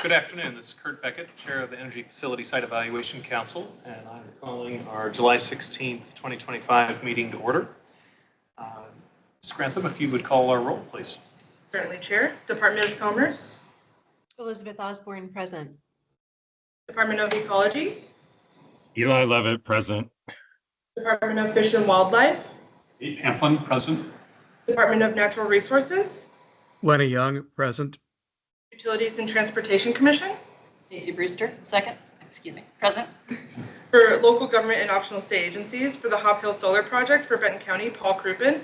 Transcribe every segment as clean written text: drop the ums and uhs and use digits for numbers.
Good afternoon. This is Kurt Beckett, Chair of the Energy Facility Site Evaluation Council, and I'm calling our July 16th, 2025 meeting to order. Ms. Grantham, if you would call our roll, please. Certainly, Chair. Department of Commerce. Elizabeth Osborne, present. Department of Ecology. Eli Levitt, present. Department of Fish and Wildlife. Pete Pamplin, present. Department of Natural Resources. Lenny Young, present. Utilities and Transportation Commission. Stacy Brewster, present. For local government and optional state agencies, for the Hop Hill Solar Project for Benton County, Paul Crouppen.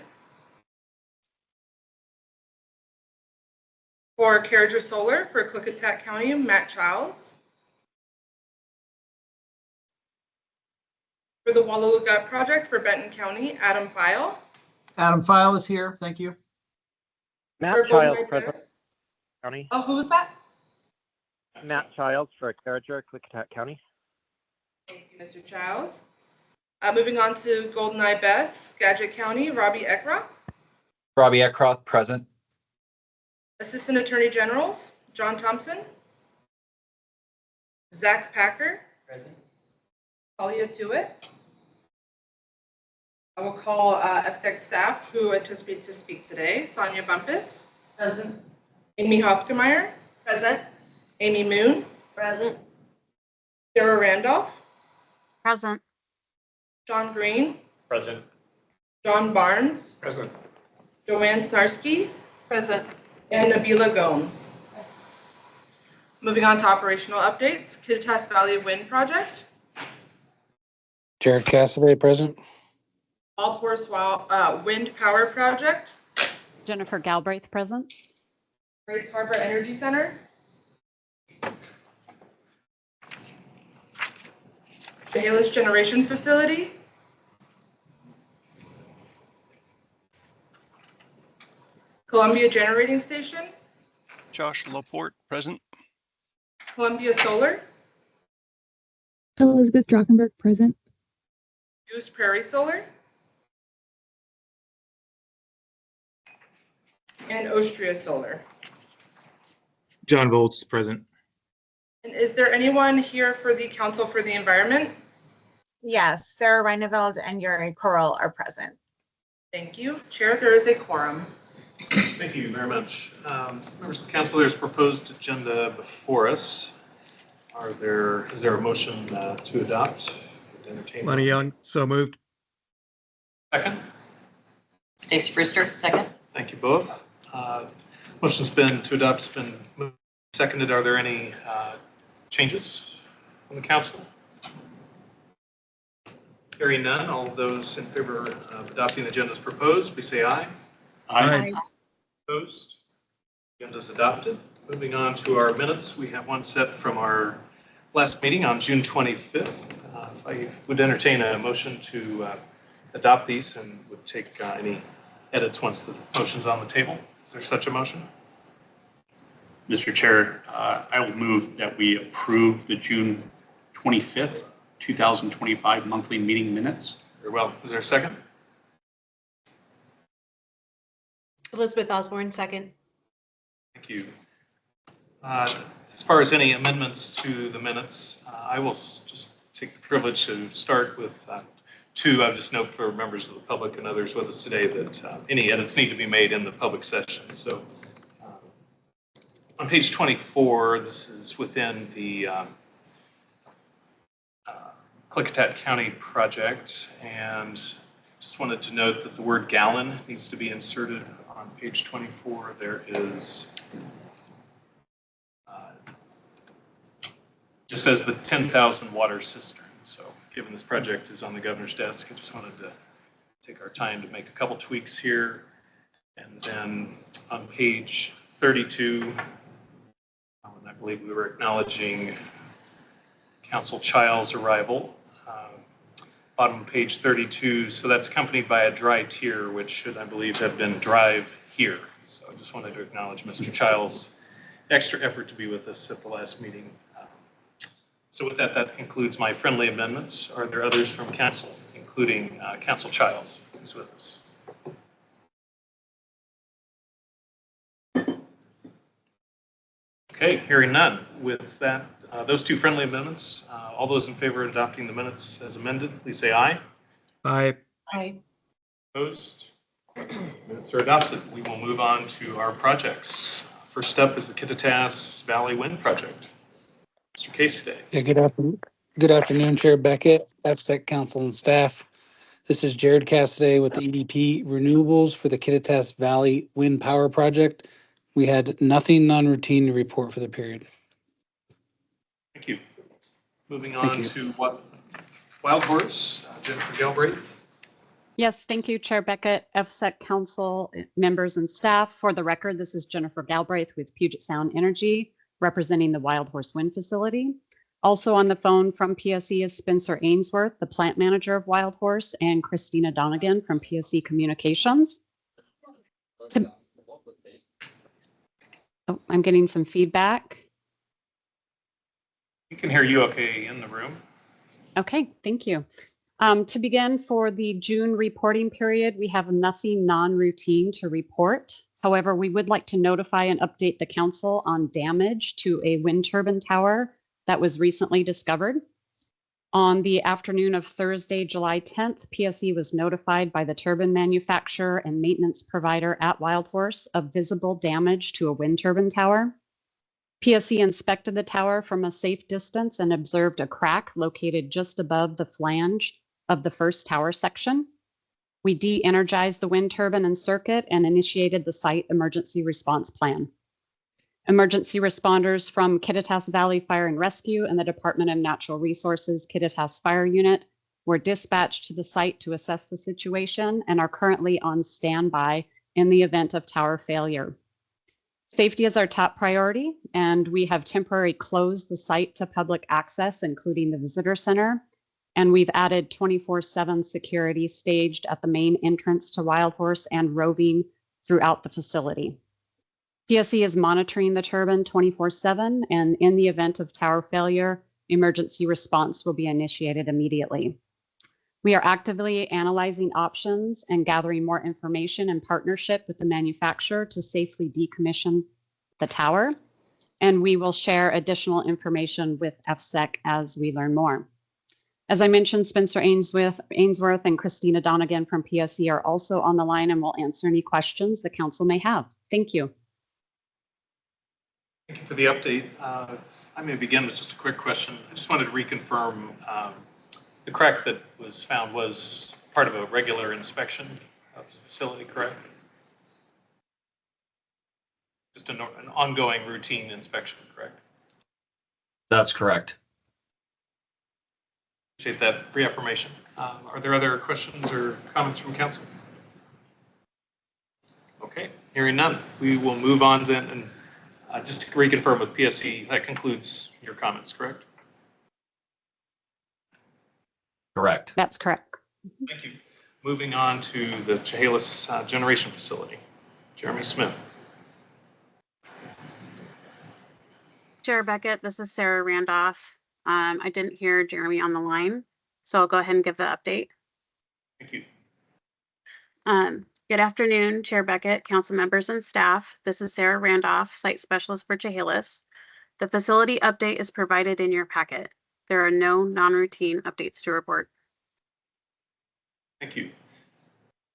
For Carriger Solar for Klickitat County, Matt Childs. For the Wallalugat Project for Benton County, Adam File. Adam File is here. Thank you. Matt Childs, present. County. Oh, who was that? Matt Childs for Carriger, Klickitat County. Thank you, Mr. Childs. Moving on to GoldenEye Bess, Skagit County, Robbie Eckroth. Robbie Eckroth, present. Assistant Attorney Generals, John Thompson. Zach Packer. Present. Talia Tuitt. I will call FSEC staff who anticipate to speak today. Sonia Bumpus. Present. Amy Hofkemeyer. Present. Amy Moon. Present. Sarah Randolph. Present. Sean Green. Present. John Barnes. Present. Joanne Snarsky. Present. And Nabila Gomes. Moving on to operational updates. Kittitas Valley Wind Project. Jared Cassidy, present. Bald Horse Wind Power Project. Jennifer Galbraith, present. Grace Harbor Energy Center. Chehalis Generation Facility. Columbia Generating Station. Josh Laporte, present. Columbia Solar. Elizabeth Drachenberg, present. Goose Prairie Solar. And Ostria Solar. John Volz, present. And is there anyone here for the Council for the Environment? Yes, Sarah Reineveld and Yuri Coral are present. Thank you. Chair, there is a quorum. Thank you very much. Members of the council, there's a proposed agenda before us. Is there a motion to adopt? Entertain. Lenny Young, so moved. Second. Stacy Brewster, second. Thank you both. Motion's been to adopt, has been moved, seconded. Are there any changes from the council? Hearing none, all of those in favor of adopting the agenda as proposed, please say aye. Aye. Opposed? Agenda is adopted. Moving on to our minutes, we have one set from our last meeting on June 25th. If I would entertain a motion to adopt these and would take any edits once the motion's on the table. Is there such a motion? Mr. Chair, I will move that we approve the June 25th, 2025 monthly meeting minutes. Very well. Is there a second? Elizabeth Osborne, second. Thank you. As far as any amendments to the minutes, I will just take the privilege to start with two. I'll just note for members of the public and others with us today that any edits need to be made in the public session. So on page 24, this is within the Klickitat County project, and just wanted to note that the word gallon needs to be inserted on page 24. There is just says the 10,000 water cistern. So given this project is on the governor's desk, I just wanted to take our time to make a couple tweaks here. And then on page 32, I believe we were acknowledging Council Child's arrival. Bottom of page 32, so that's accompanied by a dry tear, which should, I believe, have been drive here. So I just wanted to acknowledge Mr. Child's extra effort to be with us at the last meeting. So with that, that concludes my friendly amendments. Are there others from council, including Council Childs, who's with us? Okay, hearing none. With that, those two friendly amendments, all those in favor of adopting the minutes as amended, please say aye. Aye. Aye. Opposed? Minutes are adopted. We will move on to our projects. First up is the Kittitas Valley Wind Project. Mr. Casey. Yeah, good afternoon. Good afternoon, Chair Beckett, FSEC Council and staff. This is Jared Cassidy with the EDP Renewables for the Kittitas Valley Wind Power Project. We had nothing non-routine to report for the period. Thank you. Moving Thank on you. to Wild Horse, Jennifer Galbraith. Yes, thank you, Chair Beckett, FSEC Council members and staff. For the record, this is Jennifer Galbraith with Puget Sound Energy, representing the Wild Horse Wind Facility. Also on the phone from PSE is Spencer Ainsworth, the plant manager of Wild Horse, and Christina Donegan from PSE Communications. Oh, I'm getting some feedback. We can hear you okay in the room. Okay, thank you. To begin, for the June reporting period, we have nothing non-routine to report. However, we would like to notify and update the council on damage to a wind turbine tower that was recently discovered. On the afternoon of Thursday, July 10th, PSE was notified by the turbine manufacturer and maintenance provider at Wild Horse of visible damage to a wind turbine tower. PSE inspected the tower from a safe distance and observed a crack located just above the flange of the first tower section. We de-energized the wind turbine and circuit and initiated the site emergency response plan. Emergency responders from Kittitas Valley Fire and Rescue and the Department of Natural Resources Kittitas Fire Unit were dispatched to the site to assess the situation and are currently on standby in the event of tower failure. Safety is our top priority, and we have temporarily closed the site to public access, including the visitor center. And we've added 24/7 security staged at the main entrance to Wild Horse and roving throughout the facility. PSE is monitoring the turbine 24/7, and in the event of tower failure, emergency response will be initiated immediately. We are actively analyzing options and gathering more information in partnership with the manufacturer to safely decommission the tower, and we will share additional information with FSEC as we learn more. As I mentioned, Spencer Ainsworth and Christina Donegan from PSE are also on the line and will answer any questions the council may have. Thank you. Thank you for the update. I may begin with just a quick question. I just wanted to reconfirm the crack that was found was part of a regular inspection of the facility, correct? Just an ongoing routine inspection, correct? That's correct. Appreciate that reaffirmation. Are there other questions or comments from council? Okay, hearing none, we will move on then. And just to reconfirm with PSE, that concludes your comments, correct? Correct. That's correct. Thank you. Moving on to the Chehalis Generation Facility. Jeremy Smith. Chair Beckett, this is Sarah Randolph. I didn't hear Jeremy on the line, so I'll go ahead and give the update. Thank you. Good afternoon, Chair Beckett, council members and staff. This is Sarah Randolph, site specialist for Chehalis. The facility update is provided in your packet. There are no non-routine updates to report. Thank you.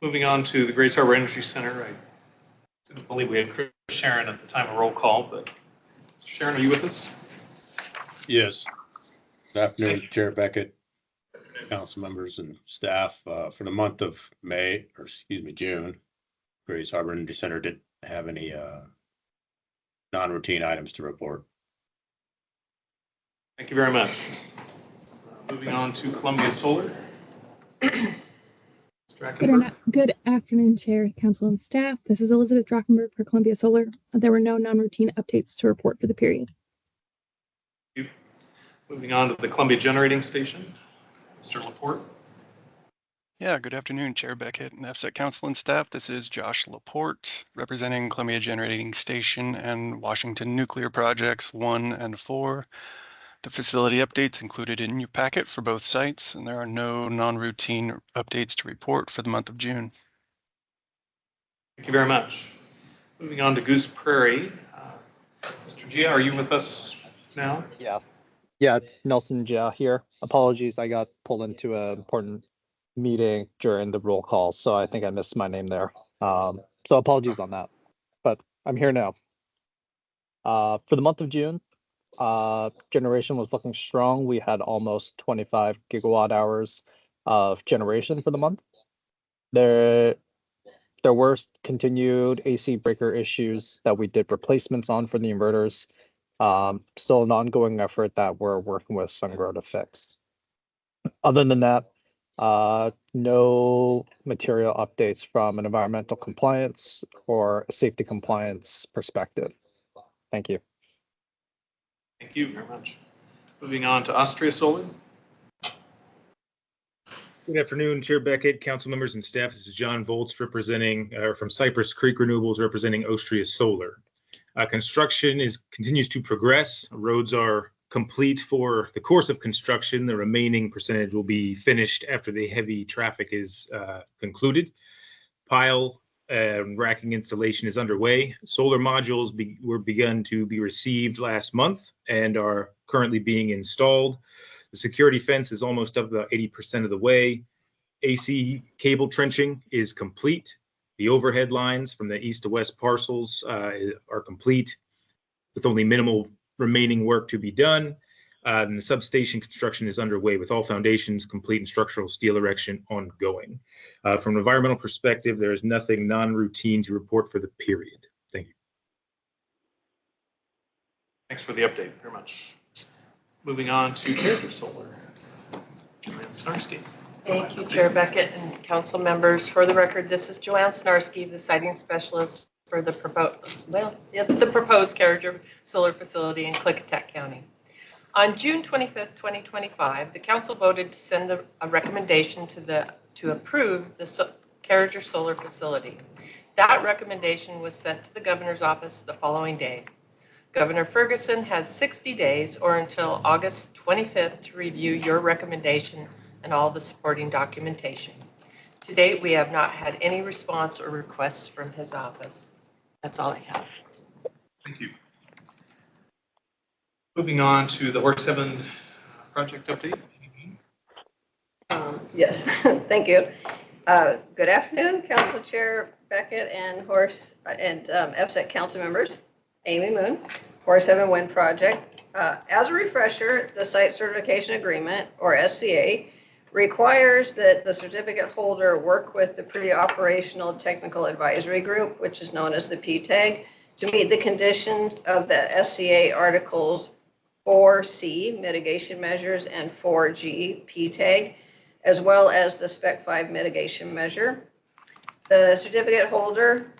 Moving on to the Grays Harbor Energy Center. I didn't believe we had Chris Sharon at the time of roll call, but Sharon, are you with us? Yes. Good afternoon, Chair Beckett, council members and staff. For the month of June, Grays Harbor Energy Center didn't have any non-routine items to report. Thank you very much. Moving on to Columbia Solar. Mr. Ackenberg. Good afternoon, Chair, Council, and staff. This is Elizabeth Drockenberg for Columbia Solar. There were no non-routine updates to report for the period. Thank you. Moving on to the Columbia Generating Station. Mr. Laporte. Yeah, good afternoon, Chair Beckett and FSEC Council and staff. This is Josh Laporte, representing Columbia Generating Station and Washington Nuclear Projects 1 and 4. The facility updates included in your packet for both sites, and there are no non-routine updates to report for the month of June. Thank you very much. Moving on to Goose Prairie. Mr. Gia, are you with us now? Yeah. Yeah, Nelson Jia here. Apologies, I got pulled into an important meeting during the roll call, so I think I missed my name there. So apologies on that, but I'm here now. For the month of June, generation was looking strong. We had almost 25 gigawatt hours of generation for the month. There were continued AC breaker issues that we did replacements on for the inverters. Still an ongoing effort that we're working with SunGrow to fix. Other than that, no material updates from an environmental compliance or a safety compliance perspective. Thank you. Thank you very much. Moving on to Austria Solar. Good afternoon, Chair Beckett, council members and staff. This is John Volz representing from Cypress Creek Renewables, representing Austria Solar. Construction continues to progress. Roads are complete for the course of construction. The remaining percentage will be finished after the heavy traffic is concluded. Pile racking installation is underway. Solar modules were begun to be received last month and are currently being installed. The security fence is almost up about 80% of the way. AC cable trenching is complete. The overhead lines from the east to west parcels are complete, with only minimal remaining work to be done. And the substation construction is underway with all foundations complete and structural steel erection ongoing. From an environmental perspective, there is nothing non-routine to report for the period. Thank you. Thanks for the update very much. Moving on to Character Solar. Joanne Snarski. Thank you, Chair Beckett and council members. For the record, this is Joanne Snarski, the siting specialist for the proposed Character Solar facility in Klickitat County. On June 25th, 2025, the council voted to send a recommendation to approve the Character Solar facility. That recommendation was sent to the governor's office the following day. Governor Ferguson has 60 days or until August 25th to review your recommendation and all the supporting documentation. To date, we have not had any response or requests from his office. That's all I have. Thank you. Moving on to the Horse Heaven project update. Yes, thank you. Good afternoon, Council Chair Beckett and FSEC council members. Amy Moon, Horse Heaven Wind Project. As a refresher, the Site Certification Agreement, or SCA, requires that the certificate holder work with the Pre-Operational Technical Advisory Group, which is known as the PTAG, to meet the conditions of the SCA Articles 4C, mitigation measures, and 4G, PTAG, as well as the Spec 5 mitigation measure. The certificate holder,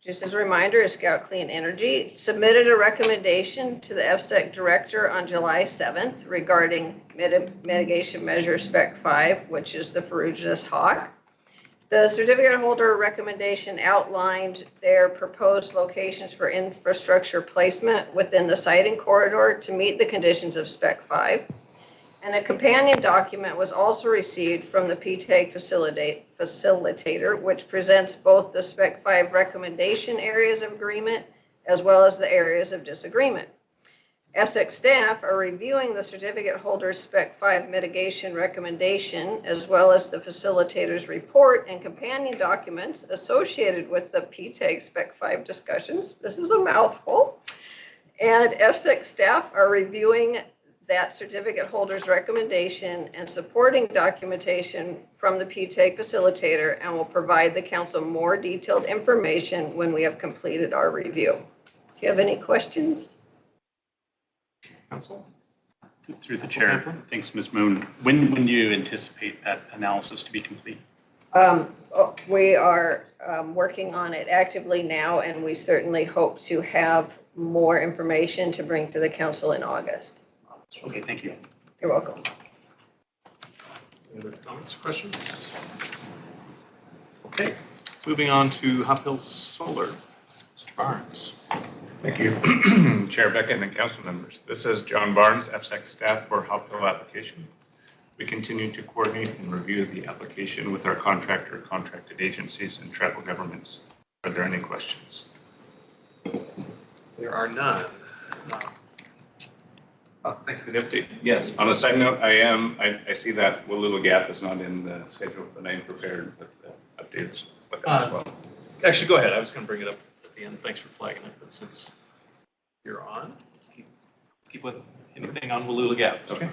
just as a reminder, is Scout Clean Energy, submitted a recommendation to the FSEC director on July 7th regarding mitigation measure Spec 5, which is the ferruginous hawk. The certificate holder recommendation outlined their proposed locations for infrastructure placement within the siting corridor to meet the conditions of Spec 5. And a companion document was also received from the PTAG facilitator, which presents both the Spec 5 recommendation areas of agreement as well as the areas of disagreement. FSEC staff are reviewing the certificate holder's Spec 5 mitigation recommendation as well as the facilitator's report and companion documents associated with the PTAG Spec 5 discussions. This is a mouthful. And FSEC staff are reviewing that certificate holder's recommendation and supporting documentation from the PTAG facilitator and will provide the council more detailed information when we have completed our review. Do you have any questions? Council? Through the chair. Thanks, Ms. Moon. When do you anticipate that analysis to be complete? We are working on it actively now, and we certainly hope to have more information to bring to the council in August. Okay, thank you. You're welcome. Any other comments, questions? Okay, moving on to Hop Hill Solar. Mr. Barnes. Thank you, Chair Beckett and council members. This is John Barnes, FSEC staff for Hop Hill application. We continue to coordinate and review the application with our contractor, contracted agencies, and tribal governments. Are there any questions? There are none. Thank you for the update. Yes, on a side note, I see that Wallula Gap is not in the schedule, but I am prepared with the updates with that as well. Actually, go ahead. I was going to bring it up at the end. Thanks for flagging it, but since you're on, let's keep with anything on Wallula Gap. Okay,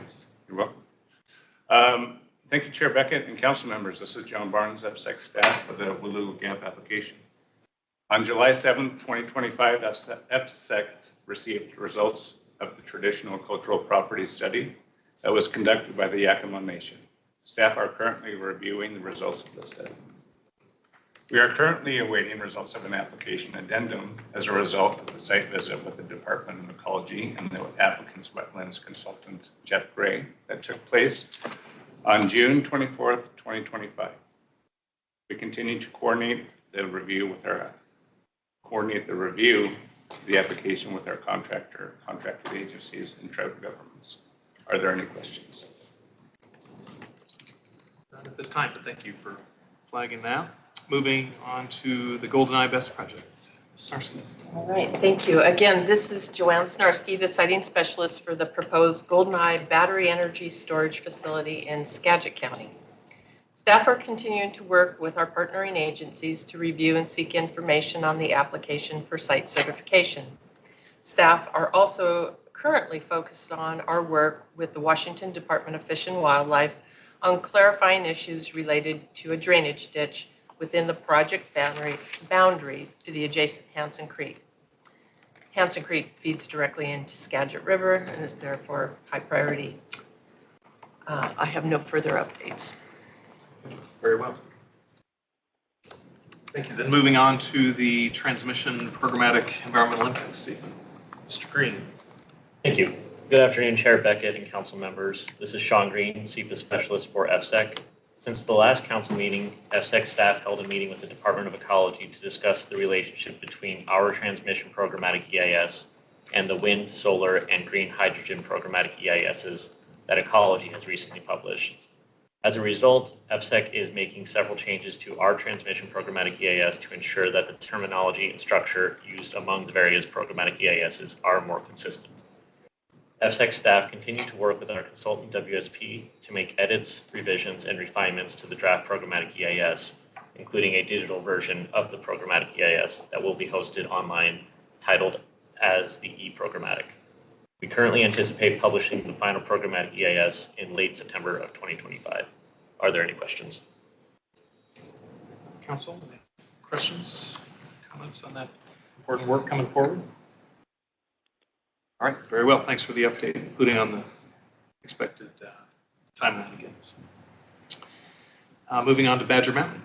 you're welcome. Thank you, Chair Beckett and council members. This is John Barnes, FSEC staff for the Wallula Gap application. On July 7th, 2025, FSEC received results of the traditional cultural property study that was conducted by the Yakima Nation. Staff are currently reviewing the results of the study. We are currently awaiting results of an application addendum as a result of the site visit with the Department of Ecology and the applicant's wetlands consultant, Jeff Gray, that took place on June 24th, 2025. We continue to coordinate the review of the application with our contracted agencies and tribal governments. Are there any questions? Not at this time, but thank you for flagging that. Moving on to the GoldenEye Best Project. Ms. Snarsky. All right, thank you. Again, this is Joanne Snarsky, the siting specialist for the proposed GoldenEye Battery Energy Storage Facility in Skagit County. Staff are continuing to work with our partnering agencies to review and seek information on the application for site certification. Staff are also currently focused on our work with the Washington Department of Fish and Wildlife on clarifying issues related to a drainage ditch within the project boundary to the adjacent Hanson Creek. Hanson Creek feeds directly into Skagit River and is therefore high priority. I have no further updates. Very well. Thank you. Then moving on to the transmission programmatic environmental impact statement. Mr. Green. Thank you. Good afternoon, Chair Beckett and council members. This is Sean Green, CEPA specialist for FSEC. Since the last council meeting, FSEC staff held a meeting with the Department of Ecology to discuss the relationship between our transmission programmatic EIS and the wind, solar, and green hydrogen programmatic EISs that Ecology has recently published. As a result, FSEC is making several changes to our transmission programmatic EIS to ensure that the terminology and structure used among the various programmatic EISs are more consistent. FSEC staff continue to work with our consultant WSP to make edits, revisions, and refinements to the draft programmatic EIS, including a digital version of the programmatic EIS that will be hosted online titled as the eProgrammatic. We currently anticipate publishing the final programmatic EIS in late September of 2025. Are there any questions? Council, any questions, comments on that important work coming forward? All right, very well. Thanks for the update, including on the expected timeline again. Moving on to Badger Mountain.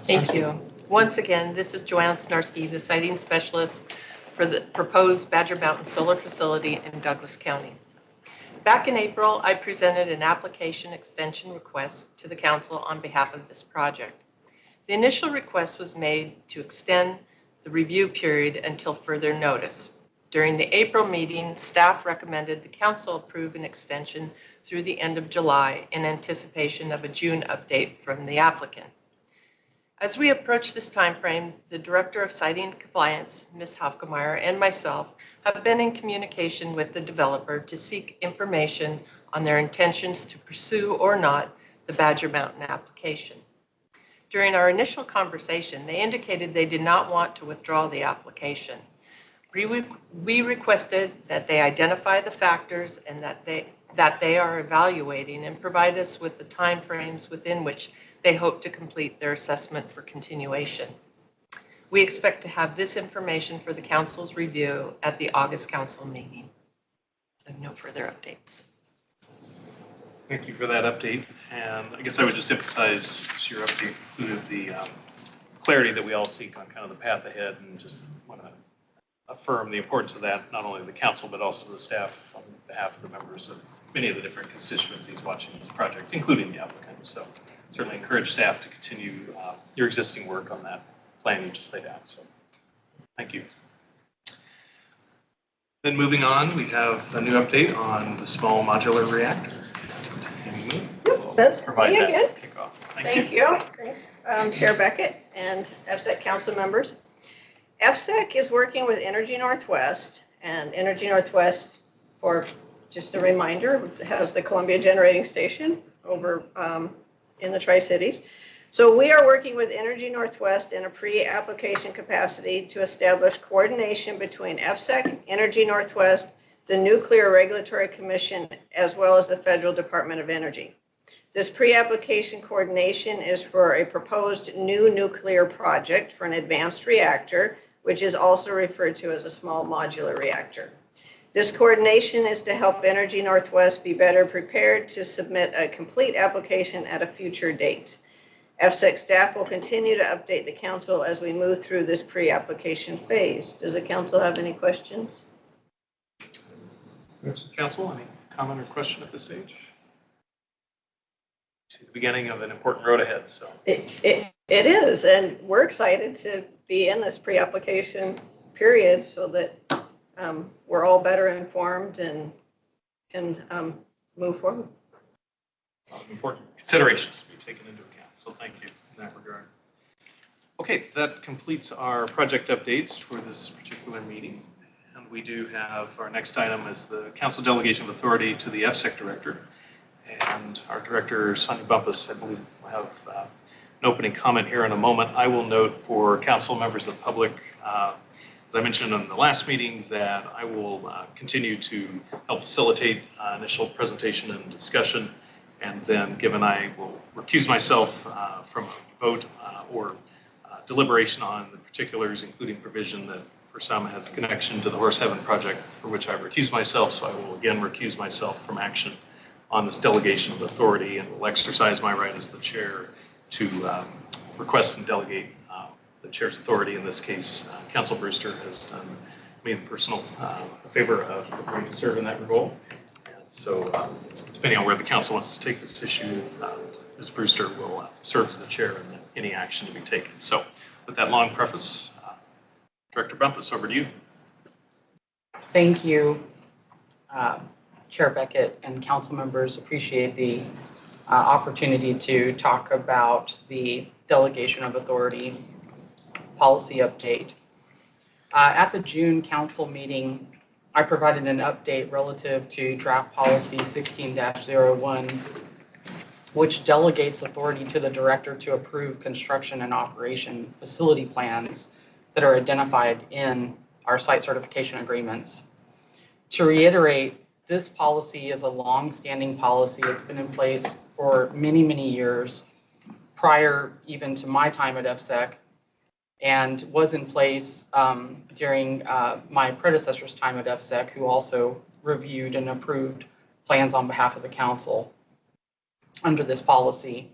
Thank you. Once again, this is Joanne Snarsky, the siting specialist for the proposed Badger Mountain Solar Facility in Douglas County. Back in April, I presented an application extension request to the council on behalf of this project. The initial request was made to extend the review period until further notice. During the April meeting, staff recommended the council approve an extension through the end of July in anticipation of a June update from the applicant. As we approach this timeframe, the Director of Siting Compliance, Ms. Hafkemeyer, and myself have been in communication with the developer to seek information on their intentions to pursue or not the Badger Mountain application. During our initial conversation, they indicated they did not want to withdraw the application. We requested that they identify the factors and that they are evaluating and provide us with the timeframes within which they hope to complete their assessment for continuation. We expect to have this information for the council's review at the August council meeting. I have no further updates. Thank you for that update. And I guess I would just emphasize your update included the clarity that we all seek on kind of the path ahead, and just want to affirm the importance of that, not only to the council, but also to the staff on behalf of the members of many of the different constituencies watching this project, including the applicant. So certainly encourage staff to continue your existing work on that plan you just laid out. So thank you. Then moving on, we have a new update on the small modular reactor. That's Provide me that again. kickoff. Thank you. Thanks, Chair Beckett and FSEC council members. FSEC is working with Energy Northwest And Energy Northwest, for just a reminder, has the Columbia Generating Station over in the Tri-Cities. So we are working with Energy Northwest in a pre-application capacity to establish coordination between FSEC, Energy Northwest, the Nuclear Regulatory Commission, as well as the Federal Department of Energy. This pre-application coordination is for a proposed new nuclear project for an advanced reactor, which is also referred to as a small modular reactor. This coordination is to help Energy Northwest be better prepared to submit a complete application at a future date. FSEC staff will continue to update the council as we move through this pre-application phase. Does the council have any questions? Council, any comment or question at this stage? See the beginning of an important road ahead, so. It is, and we're excited to be in this pre-application period so that we're all better informed and can move forward. Important considerations to be taken into account, so thank you in that regard. Okay, that completes our project updates for this particular meeting. And we do have, our next item is the council delegation of authority to the FSEC director. And our director, Sonia Bumpus, I believe, will have an opening comment here in a moment. I will note for council members of the public, as I mentioned in the last meeting, that I will continue to help facilitate initial presentation and discussion. And then, given I will recuse myself from a vote or deliberation on the particulars, including provision that for some has a connection to the Horse Heaven project, for which I recuse myself. So I will again recuse myself from action on this delegation of authority, and will exercise my right as the chair to request and delegate the chair's authority. In this case, Council Brewster has done me the personal favor of agreeing to serve in that role. And so depending on where the council wants to take this issue, Ms. Brewster will serve as the chair in any action to be taken. So with that long preface, Director Bumpus, over to you. Thank you, Chair Beckett and council members. Appreciate the opportunity to talk about the delegation of authority policy update. At the June council meeting, I provided an update relative to draft policy 16-01, which delegates authority to the director to approve construction and operation facility plans that are identified in our site certification agreements. To reiterate, this policy is a long-standing policy. It's been in place for many, many years, prior even to my time at FSEC, and was in place during my predecessor's time at FSEC, who also reviewed and approved plans on behalf of the council under this policy.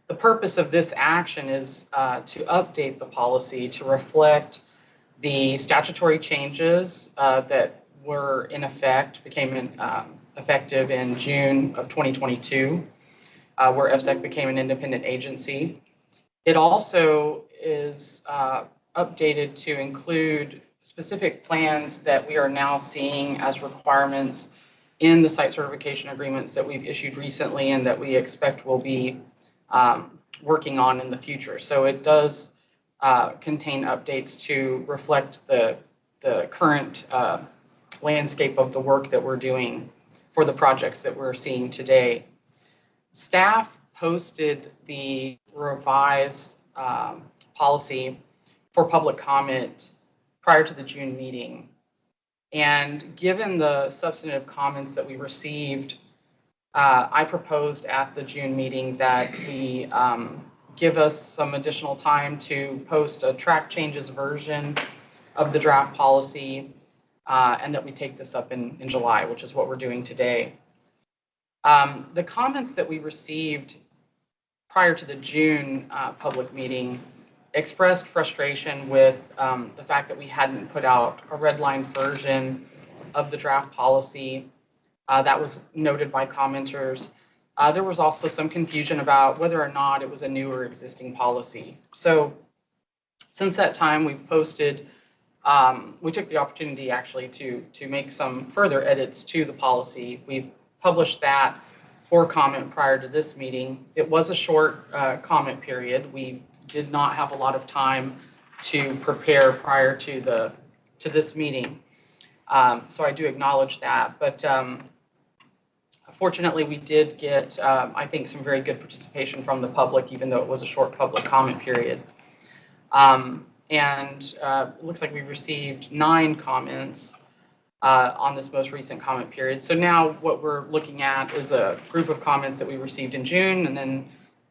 The purpose of this action is to update the policy to reflect the statutory changes that were in effect, became effective in June of 2022, where FSEC became an independent agency. It also is updated to include specific plans that we are now seeing as requirements in the site certification agreements that we've issued recently and that we expect will be working on in the future. So it does contain updates to reflect the current landscape of the work that we're doing for the projects that we're seeing today. Staff posted the revised policy for public comment prior to the June meeting. And given the substantive comments that we received, I proposed at the June meeting that we give us some additional time to post a track changes version of the draft policy, and that we take this up in July, which is what we're doing today. The comments that we received prior to the June public meeting expressed frustration with the fact that we hadn't put out a redline version of the draft policy. That was noted by commenters. There was also some confusion about whether or not it was a new or existing policy. So since that time, we've posted, we took the opportunity actually to make some further edits to the policy. We've published that for comment prior to this meeting. It was a short comment period. We did not have a lot of time to prepare prior to this meeting. So I do acknowledge that. But fortunately, we did get, I think, some very good participation from the public, even though it was a short public comment period. It looks like we've received 9 comments on this most recent comment period. So now what we're looking at is a group of comments that we received in June, and then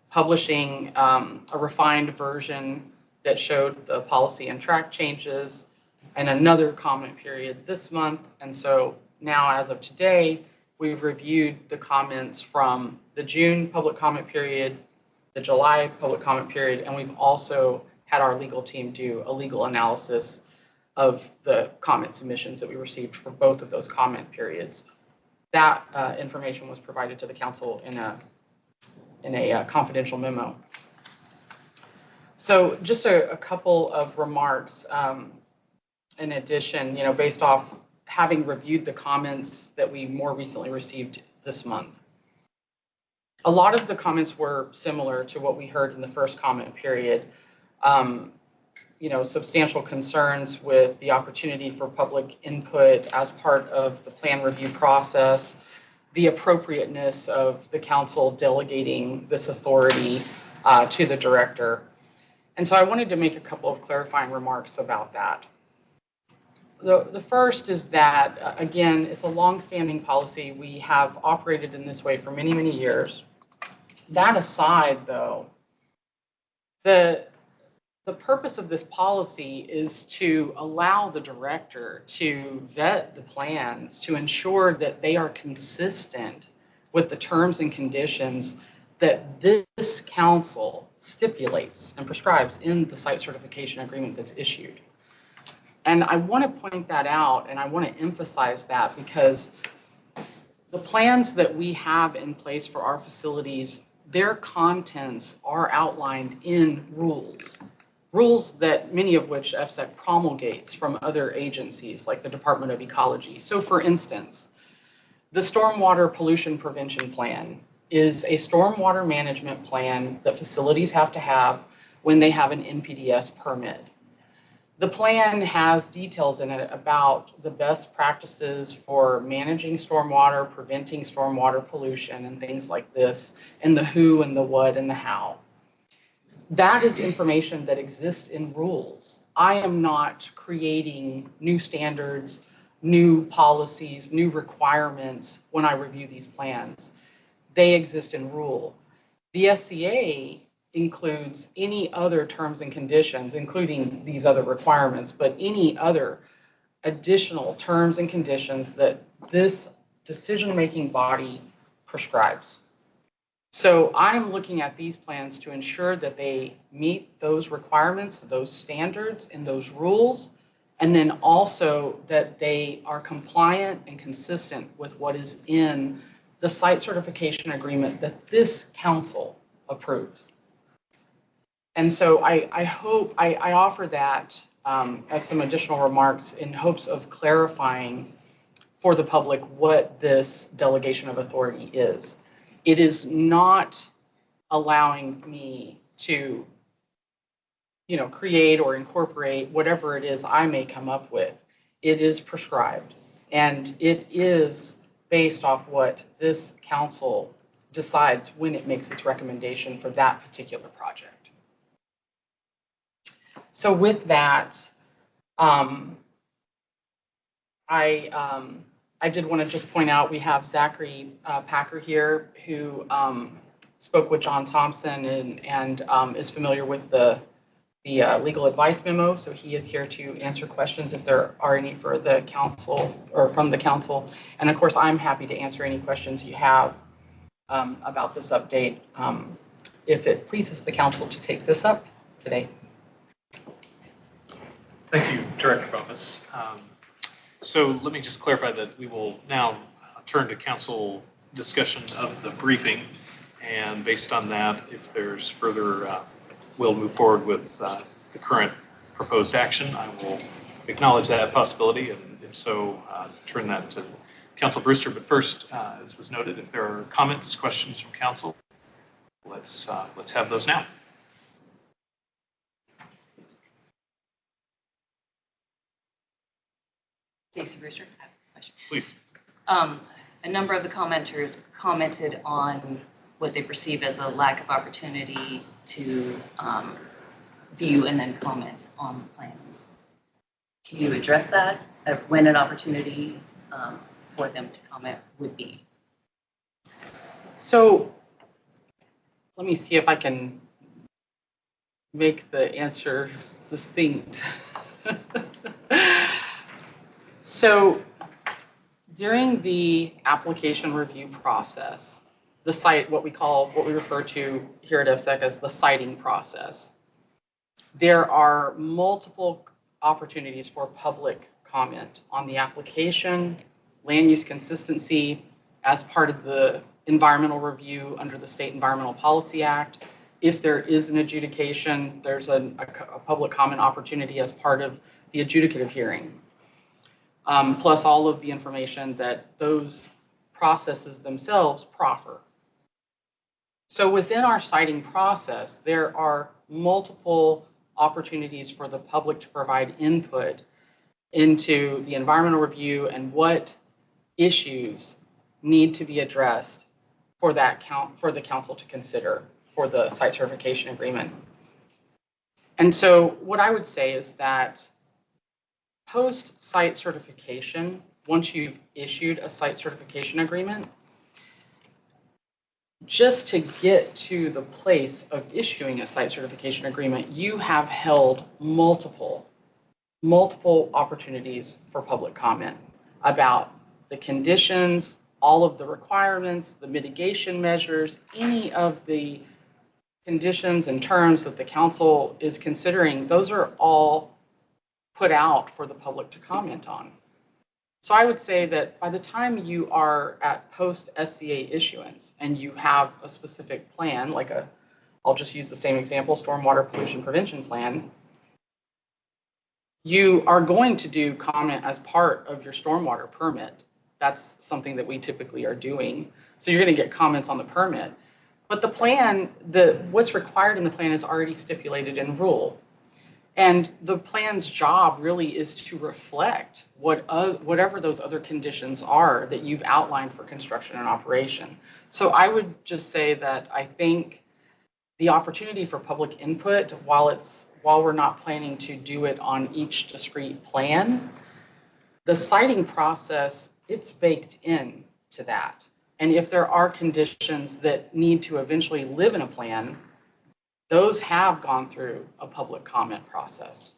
publishing a refined version that showed the policy and track changes, and another comment period this month. And so now, as of today, we've reviewed the comments from the June public comment period, the July public comment period, and we've also had our legal team do a legal analysis of the comment submissions that we received for both of those comment periods. That information was provided to the council in a confidential memo. So just a couple of remarks in addition, based off having reviewed the comments that we more recently received this month. A lot of the comments were similar to what we heard in the first comment period. Substantial concerns with the opportunity for public input as part of the plan review process, the appropriateness of the council delegating this authority to the director. And so I wanted to make a couple of clarifying remarks about that. The first is that, again, it's a longstanding policy. We have operated in this way for many, many years. That aside, though, the purpose of this policy is to allow the director to vet the plans to ensure that they are consistent with the terms and conditions that this council stipulates and prescribes in the site certification agreement that's issued. And I want to point that out, and I want to emphasize that, because the plans that we have in place for our facilities, their contents are outlined in rules that many of which FSEC promulgates from other agencies like the Department of Ecology. So for instance, the Stormwater Pollution Prevention Plan is a stormwater management plan that facilities have to have when they have an NPDES permit. The plan has details in it about the best practices for managing stormwater, preventing stormwater pollution, and things like this, and the who and the what and the how. That is information that exists in rules. I am not creating new standards, new policies, new requirements when I review these plans. They exist in rule. The SCA includes any other terms and conditions, including these other requirements, but any other additional terms and conditions that this decision-making body prescribes. So I'm looking at these plans to ensure that they meet those requirements, those standards, and those rules, and then also that they are compliant and consistent with what is in the site certification agreement that this council approves. And so I hope I offer that as some additional remarks in hopes of clarifying for the public what this delegation of authority is. It is not allowing me to, create or incorporate whatever it is I may come up with. It is prescribed, and it is based off what this council decides when it makes its recommendation for that particular project. So with that, I did want to just point out we have Zachary Packer here, who spoke with John Thompson and is familiar with the legal advice memo. So he is here to answer questions if there are any for the council or from the council. And of course, I'm happy to answer any questions you have about this update if it pleases the council to take this up today. Thank you, Director Bumpus. So let me just clarify that we will now turn to council discussion of the briefing. And based on that, if there's further, we'll move forward with the current proposed action. I will acknowledge that possibility, and if so, turn that to Council Brewster. But first, as was noted, if there are comments, questions from council, let's have those now. Stacey Brewster, I have a question. Please. A number of the commenters commented on what they perceive as a lack of opportunity to view and then comment on the plans. Can you address that, when an opportunity for them to comment would be? So let me see if I can make the answer succinct. So during the application review process, the site, what we refer to here at FSEC as the citing process, there are multiple opportunities for public comment on the application, land use consistency as part of the environmental review under the State Environmental Policy Act. If there is an adjudication, there's a public comment opportunity as part of the adjudicative hearing. Plus all of the information that those processes themselves proffer. So within our citing process, there are multiple opportunities for the public to provide input into the environmental review and what issues need to be addressed for for the council to consider for the site certification agreement. And so what I would say is that post-site certification, once you've issued a site certification agreement, just to get to the place of issuing a site certification agreement, you have held multiple opportunities for public comment about the conditions, all of the requirements, the mitigation measures, any of the conditions and terms that the council is considering. Those are all put out for the public to comment on. So I would say that by the time you are at post-SCA issuance and you have a specific plan, like I'll just use the same example, stormwater pollution prevention plan, you are going to do comment as part of your stormwater permit. That's something that we typically are doing. So you're going to get comments on the permit. But the plan, what's required in the plan is already stipulated in rule. And the plan's job really is to reflect whatever those other conditions are that you've outlined for construction and operation. So I would just say that I think the opportunity for public input, while we're not planning to do it on each discrete plan, the citing process, it's baked in to that. And if there are conditions that need to eventually live in a plan, those have gone through a public comment process.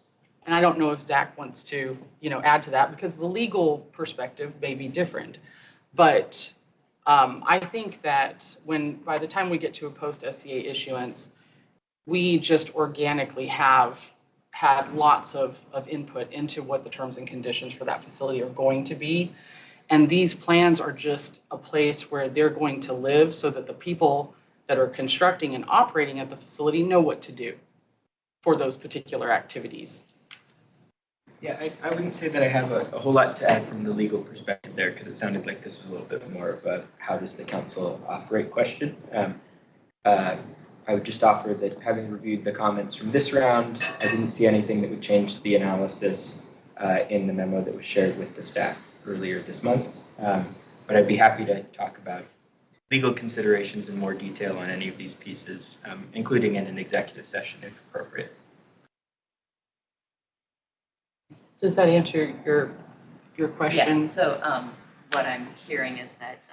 And I don't know if Zach wants to, add to that because the legal perspective may be different. But I think that by the time we get to a post-SCA issuance, we just organically have had lots of input into what the terms and conditions for that facility are going to be. And these plans are just a place where they're going to live so that the people that are constructing and operating at the facility know what to do for those particular activities. Yeah, I wouldn't say that I have a whole lot to add from the legal perspective there, because it sounded like this was a little bit more of a how does the council operate question. I would just offer that having reviewed the comments from this round, I didn't see anything that would change the analysis in the memo that was shared with the staff earlier this month. But I'd be happy to talk about legal considerations in more detail on any of these pieces, including in an executive session if appropriate. Does that answer your question? Yeah, so what I'm hearing is that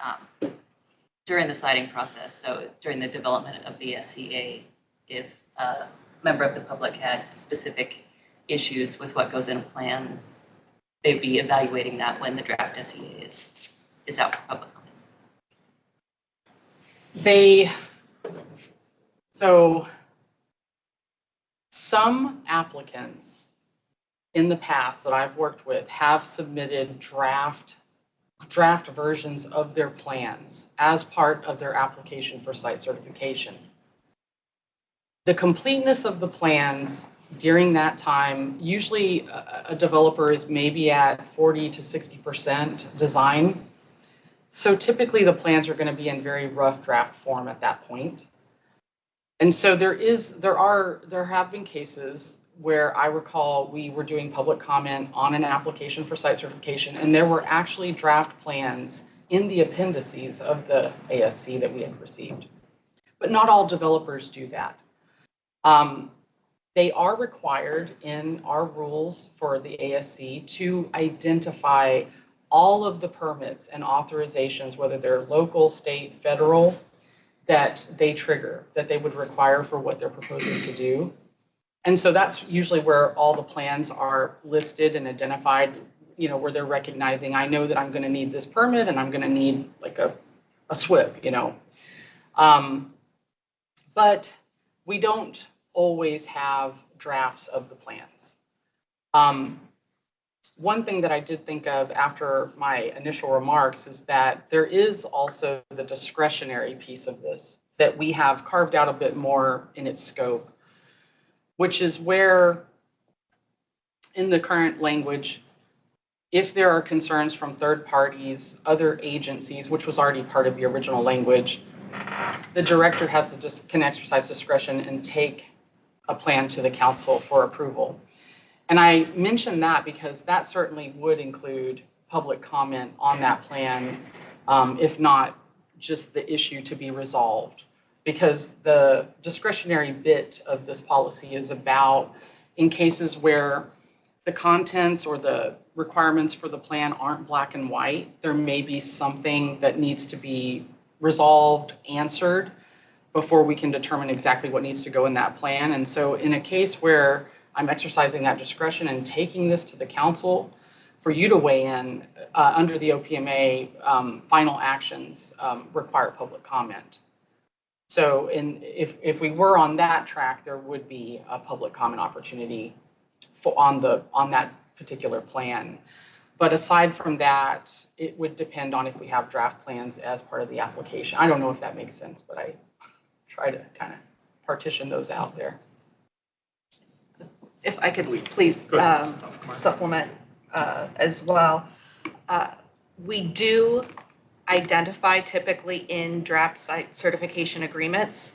during the citing process, so during the development of the SCA, if a member of the public had specific issues with what goes in a plan, they'd be evaluating that when the draft SCA is out for public comment. So some applicants in the past that I've worked with have submitted draft versions of their plans as part of their application for site certification. The completeness of the plans during that time, usually a developer is maybe at 40 to 60% design. So typically the plans are going to be in very rough draft form at that point. And so there have been cases where I recall we were doing public comment on an application for site certification, and there were actually draft plans in the appendices of the ASC that we had received. But not all developers do that. They are required in our rules for the ASC to identify all of the permits and authorizations, whether they're local, state, federal, that they trigger, that they would require for what they're proposing to do. And so that's usually where all the plans are listed and identified, you know, where they're recognizing, I know that I'm going to need this permit and I'm going to need like a SWIP, you know. But we don't always have drafts of the plans. One thing that I did think of after my initial remarks is that there is also the discretionary piece of this that we have carved out a bit more in its scope, which is where in the current language, if there are concerns from third parties, other agencies, which was already part of the original language, the director has to just can exercise discretion and take a plan to the council for approval. And I mention that because that certainly would include public comment on that plan, if not just the issue to be resolved. Because the discretionary bit of this policy is about in cases where the contents or the requirements for the plan aren't black and white, there may be something that needs to be resolved, answered, before we can determine exactly what needs to go in that plan. And so in a case where I'm exercising that discretion and taking this to the council for you to weigh in under the OPMA, final actions require public comment. So if we were on that track, there would be a public comment opportunity on that particular plan. But aside from that, it would depend on if we have draft plans as part of the application. I don't know if that makes sense, but I try to kind of partition those out there. If I could please supplement as well. We do identify typically in draft site certification agreements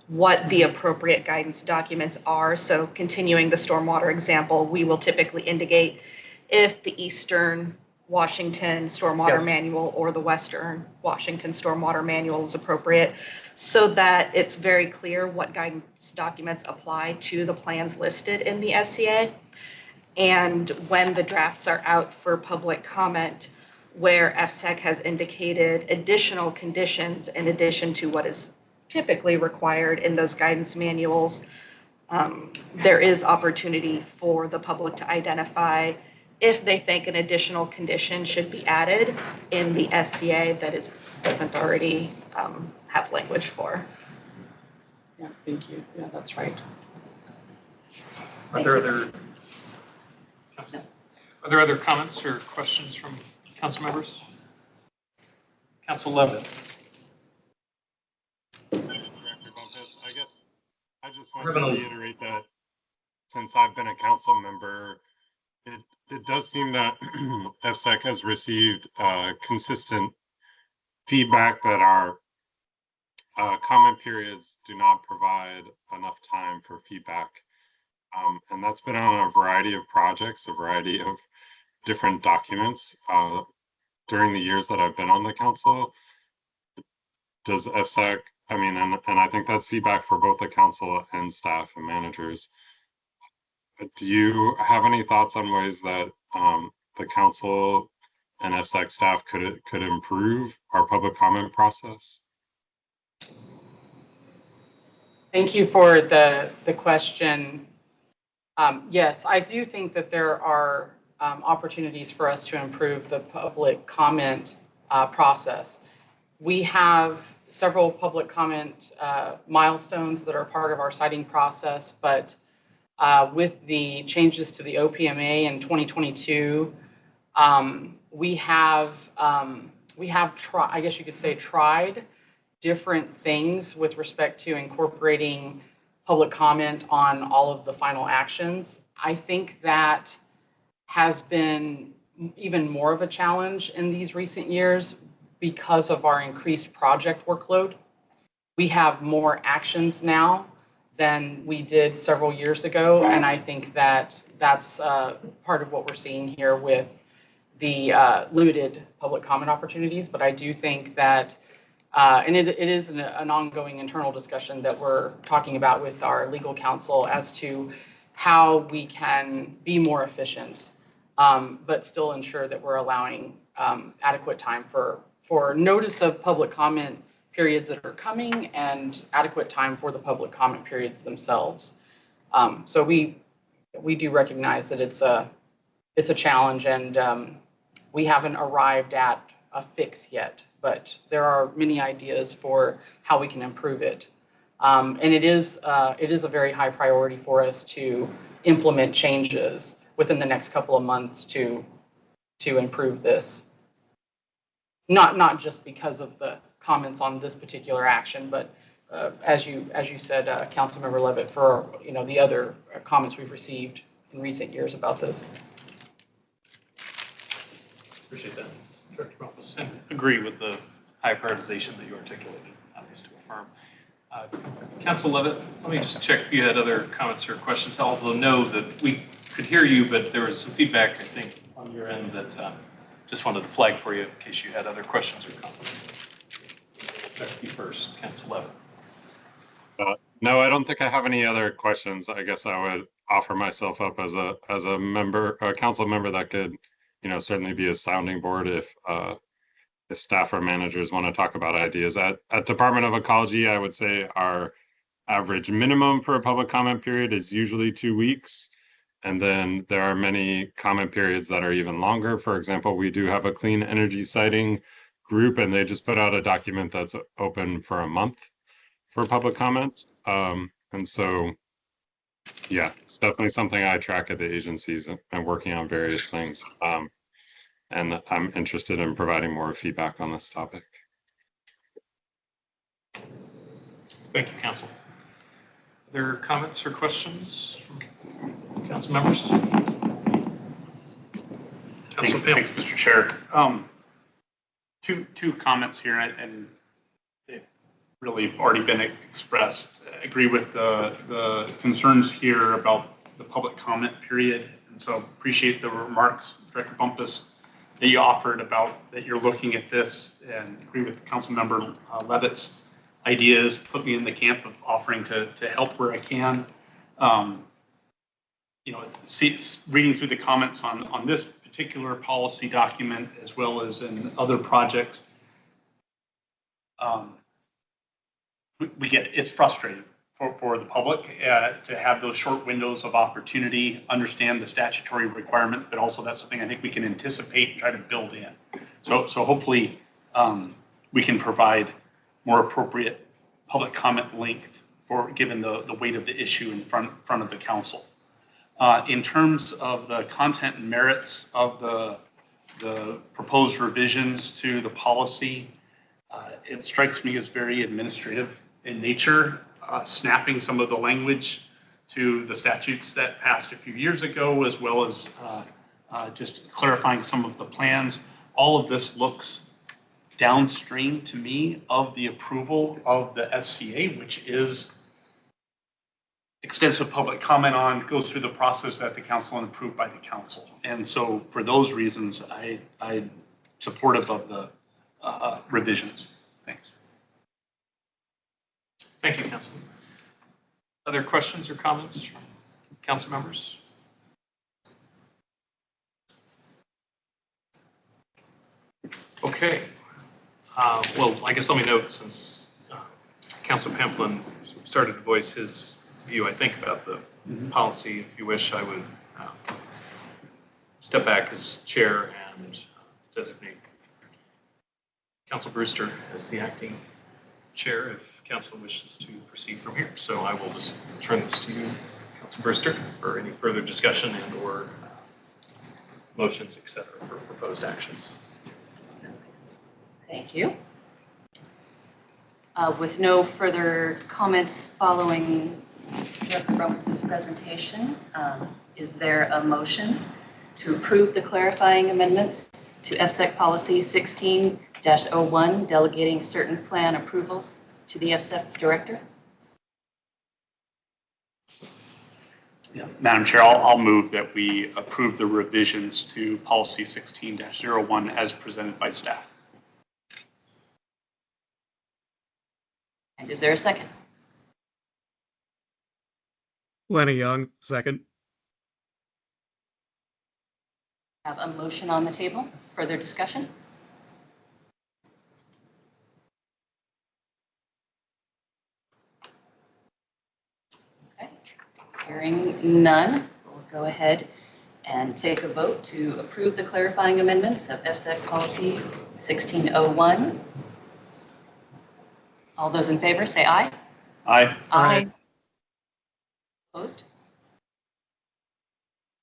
what the appropriate guidance documents are. So continuing the stormwater example, we will typically indicate if the Eastern Washington Stormwater Manual or the Western Washington Stormwater Manual is appropriate, so that it's very clear what guidance documents apply to the plans listed in the SCA. And when the drafts are out for public comment, where FSEC has indicated additional conditions in addition to what is typically required in those guidance manuals, there is opportunity for the public to identify if they think an additional condition should be added in the SCA that doesn't already have language for. Yeah, thank you. Yeah, that's right. Are there other comments or questions from council members? Council Levitt. I guess I just want to reiterate that since I've been a council member, it does seem that FSEC has received consistent feedback that our comment periods do not provide enough time for feedback. And that's been on a variety of projects, a variety of different documents during the years that I've been on the council. Does FSEC, I mean, and I think that's feedback for both the council and staff and managers. Do you have any thoughts on ways that the council and FSEC staff could improve our public comment process? Thank you for the question. Yes, I do think that there are opportunities for us to improve the public comment process. We have several public comment milestones that are part of our siting process, but with the changes to the OPMA in 2022, we have I guess you could say tried different things with respect to incorporating public comment on all of the final actions. I think that has been even more of a challenge in these recent years because of our increased project workload. We have more actions now than we did several years ago. And I think that that's part of what we're seeing here with the limited public comment opportunities. But I do think that, and it is an ongoing internal discussion that we're talking about with our legal counsel as to how we can be more efficient, but still ensure that we're allowing adequate time for notice of public comment periods that are coming and adequate time for the public comment periods themselves. So we do recognize that it's a challenge, and we haven't arrived at a fix yet, but there are many ideas for how we can improve it. And it is a very high priority for us to implement changes within the next couple of months to improve this. Not just because of the comments on this particular action, but as you said, Councilmember Levitt, for the other comments we've received in recent years about this. Appreciate that. Director Bumpus, and agree with the high prioritization that you articulated, at least to affirm. Council Levitt, let me just check if you had other comments or questions, although know that we could hear you, but there was some feedback, I think, on your end that just wanted to flag for you in case you had other questions or comments. Check you first, Council Levitt. No, I don't think I have any other questions. I guess I would offer myself up as a member, a council member that could, certainly be a sounding board if staff or managers want to talk about ideas. At Department of Ecology, I would say our average minimum for a public comment period is usually 2 weeks. And then there are many comment periods that are even longer. For example, we do have a clean energy siting group, and they just put out a document that's open for a month for public comment. And so, yeah, it's definitely something I track at the agencies and working on various things. And I'm interested in providing more feedback on this topic. Thank you, Council. Other comments or questions from Council members? Thanks, Mr. Chair. Two comments here, and they've really already been expressed. I agree with the concerns here about the public comment period, and so appreciate the remarks, Director Bumpus, that you offered about that you're looking at this, and agree with Councilmember Levitt's ideas. Put me in the camp of offering to help where I can. Reading through the comments on this particular policy document, as well as in other projects, we get it's frustrating for the public to have those short windows of opportunity, understand the statutory requirement, but also that's something I think we can anticipate and try to build in. So hopefully we can provide more appropriate public comment length for given the weight of the issue in front of the council. In terms of the content and merits of the proposed revisions to the policy, it strikes me as very administrative in nature, snapping some of the language to the statutes that passed a few years ago, as well as just clarifying some of the plans. All of this looks downstream to me of the approval of the SCA, which is extensive public comment on, goes through the process that the council and approved by the council. And so for those reasons, I'm supportive of the revisions. Thanks. Thank you, Council. Other questions or comments from council members? Okay. Well, I guess let me note, since Councilor Pamplin started to voice his view, I think, about the policy, if you wish, I would step back as chair and designate Council Brewster as the acting chair if council wishes to proceed from here. So I will just turn this to you, Council Brewster, for any further discussion and or motions, et cetera, for proposed actions. Thank you. With no further comments following Director Bumpus's presentation, is there a motion to approve the clarifying amendments to FSEC Policy 16-01, delegating certain plan approvals to the FSEC Director? Yeah, Madam Chair, I'll move that we approve the revisions to policy 16-01 as presented by staff. And is there a second? Lenny Young, second. Have a motion on the table. Further discussion? Okay. Hearing none, we'll go ahead and take a vote to approve the clarifying amendments of FSEC policy 1601. All those in favor say aye. Aye. Aye. Opposed?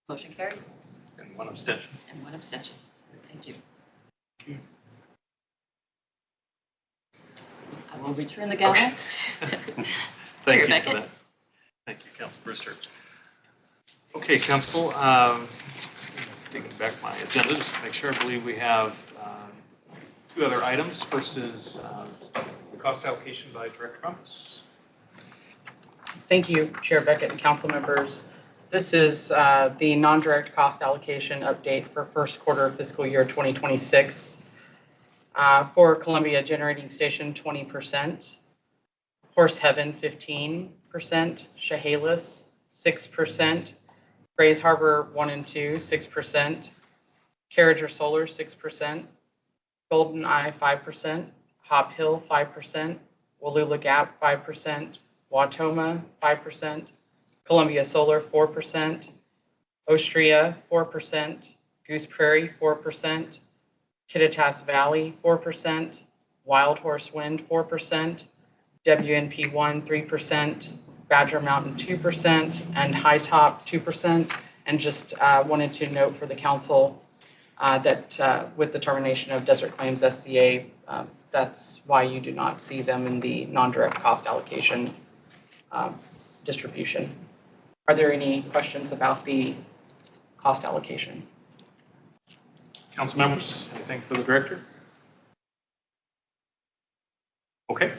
Motion carries. And one abstention. And one abstention. Thank you. I will return the gavel. Thank Chair you for Beckett. that. Thank you, Council Brewster. Okay, Council, taking back my agenda just to make sure, I believe we have two other items. First is the cost allocation by Director Bumps. Thank you, Chair Beckett and council members. This is the non-direct cost allocation update for first quarter of fiscal year 2026. For Columbia Generating Station, 20%, Horse Heaven, 15%, Chehalis, 6%, Grays Harbor 1 and 2, 6%, Carriger Solar, 6%, Golden Eye, 5%, Hop Hill, 5%, Wallula Gap, 5%, Watoma, 5%, Columbia Solar, 4%, Ostria, 4%, Goose Prairie, 4%, Kittitas Valley, 4%, Wild Horse Wind, 4%, WNP1, 3%, Badger Mountain, 2%, and High Top, 2%. And just wanted to note for the council that with the termination of Desert Claims SCA, that's why you do not see them in the non-direct cost allocation distribution. Are there any questions about the cost allocation? Council members, anything for the director? Okay,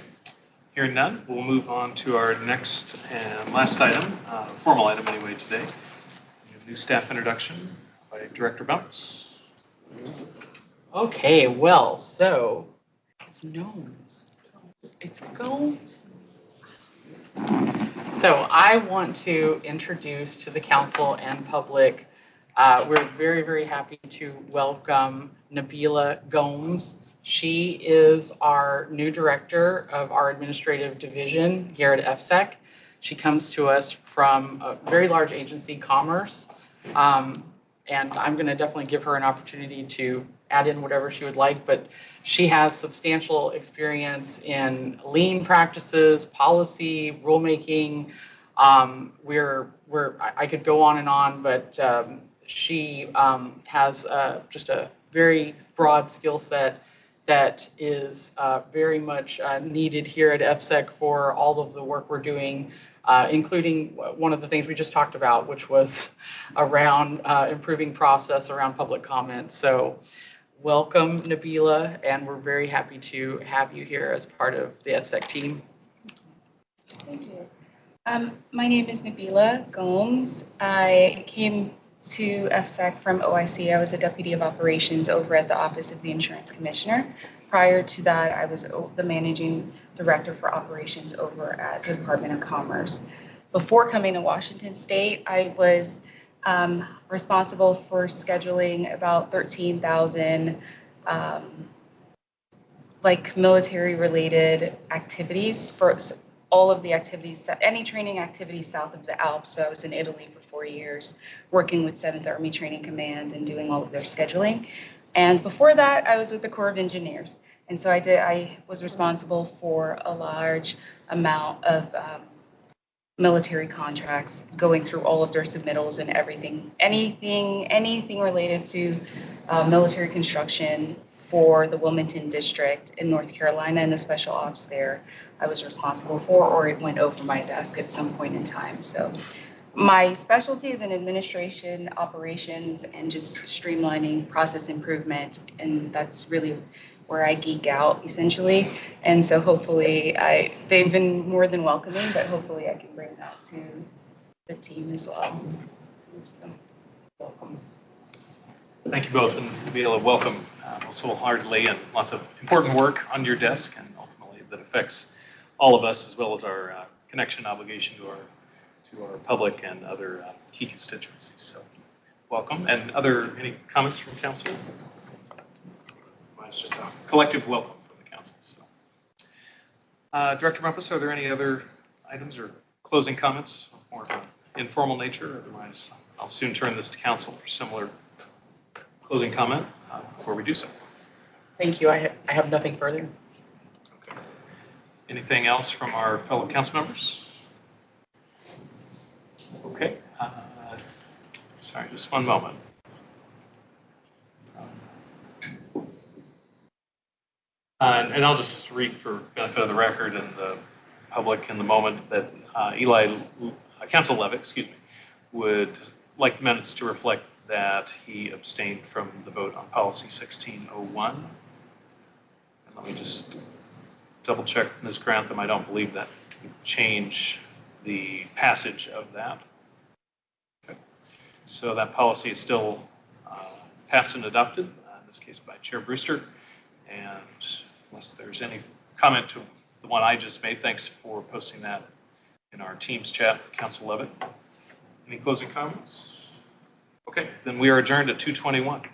hearing none, we'll move on to our next and last item, formal item anyway today. We have new staff introduction by Director Bounce. Okay, well, so it's gnomes. It's gnomes. So I want to introduce to the council and public, we're very, very happy to welcome Nabila Gomes. She is our new director of our administrative division here at FSEC. She comes to us from a very large agency, Commerce. And I'm going to definitely give her an opportunity to add in whatever she would like, but she has substantial experience in lean practices, policy, rulemaking. I could go on and on, but she has just a very broad skill set that is very much needed here at FSEC for all of the work we're doing, including one of the things we just talked about, which was around improving process around public comment. So welcome, Nabila, and we're very happy to have you here as part of the FSEC team. Thank you. My name is Nabila Gomes. I came to FSEC from OIC. I was a deputy of operations over at the Office of the Insurance Commissioner. Prior to that, I was the managing director for operations over at the Department of Commerce. Before coming to Washington State, I was responsible for scheduling about 13,000 military related activities for all of the activities, any training activities south of the Alps. So I was in Italy for 4 years, working with 7th Army Training Command and doing all of their scheduling. And before that, I was with the Corps of Engineers. And so I was responsible for a large amount of military contracts, going through all of their submittals and everything, anything related to military construction for the Wilmington District in North Carolina and the special ops there. I was responsible for, or it went over my desk at some point in time. So my specialty is in administration, operations, and just streamlining process improvement. And that's really where I geek out, essentially. And so hopefully they've been more than welcoming, but hopefully I can bring that to the team as well. Welcome. Thank you both, and Viola, welcome so wholeheartedly, and lots of important work on your desk, and ultimately that affects all of us, as well as our connection obligation to our public and other key constituencies. So welcome. And any comments from council? It's just a collective welcome from the council. So, Director Bumpus, are there any other items or closing comments, more of an informal nature? Otherwise, I'll soon turn this to council for similar closing comment before we do so. Thank you. I have nothing further. Okay. Anything else from our fellow council members? Okay. Sorry, just one moment. And I'll just read for benefit of the record and the public in the moment that Council Levitt, would like the minutes to reflect that he abstained from the vote on policy 1601. And let me just double check Ms. Grantham. I don't believe that would change the passage of that. Okay. So that policy is still passed and adopted, in this case by Chair Brewster. And unless there's any comment to the one I just made, thanks for posting that in our Teams chat, Council Levitt. Any closing comments? Okay, then we are adjourned at 2:21.